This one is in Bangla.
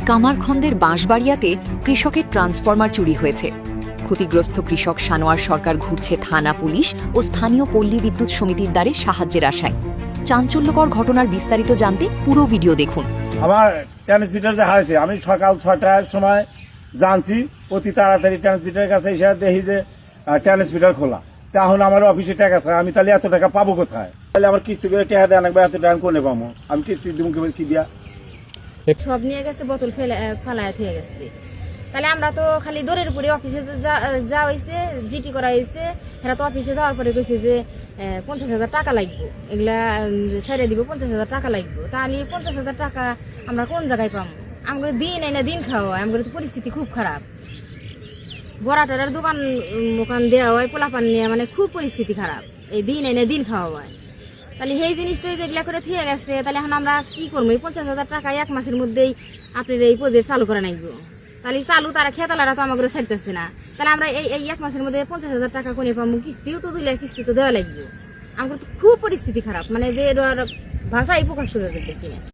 কামারখন্দের বাঁশবাড়িয়াতে কৃষকের ট্রান্সফরমার চুরি হয়েছে। ক্ষতিগ্রস্ত কৃষক সানোয়ার সরকার ঘুরছে থানা, পুলিশ ও স্থানীয় পল্লী বিদ্যুৎ সমিতির দ্বারে সাহায্যের আশায়। চাঞ্চল্যকর ঘটনার বিস্তারিত জানতে পুরো ভিডিও দেখুন। আমার ট্রান্সমিটার যে হারিয়েছে, আমি সকাল 6টার সময় জানছি, অতি তাড়াতাড়ি ট্রান্সমিটারের কাছে এসে দেখি যে ট্রান্সমিটার খোলা। তখন আমার অফিসে টাকা আছে, আমি তাহলে এত টাকা পাবো কোথায়? তাহলে আমার কিস্তি করে টাকা দেওয়া লাগবে, এত টাকা কোনে পাবো? আমি কিস্তি দিব কি দিয়া? সব নিয়ে গেছে, বোতল ফেলায় থেকে গেছে। তাহলে আমরা তো খালি দৌড়ের উপরে অফিসে যা হয়েছে, জিটি করা হয়েছে। এরা তো অফিসে যাওয়ার পরে কইছে যে 50,000 টাকা লাগবে, এগুলা ছেড়ে দিব, 50,000 টাকা লাগবে। তাহলে 50,000 টাকা আমরা কোন জায়গায় পাবো? আমরা দিন এনে দিন খাওয়া, আমাদের তো পরিস্থিতি খুব খারাপ। বড়াটার দোকান দেওয়া হয়, পোলাপান নিয়ে, মানে খুব পরিস্থিতি খারাপ। এই দিন এনে দিন খাওয়া হয়। তাহলে সেই জিনিসটাই যেগুলা করে থেকে গেছে, তাহলে এখন আমরা কি করবো? এই 50,000 টাকা 1 মাসের মধ্যেই আপনার এই প্রজেক্ট চালু করে নাকবো। তাহলে চালু তারা খেতালারা তো আমাকে ছাড়তেছে না। তাহলে আমরা এই 1 মাসের মধ্যে 50,000 টাকা কোনে পাবো? কিস্তিও তো দিলে, কিস্তি তো দেওয়া লাগবে। আমার তো খুব পরিস্থিতি খারাপ, মানে যে ভাষাই প্রকাশ করে দিতেছি না।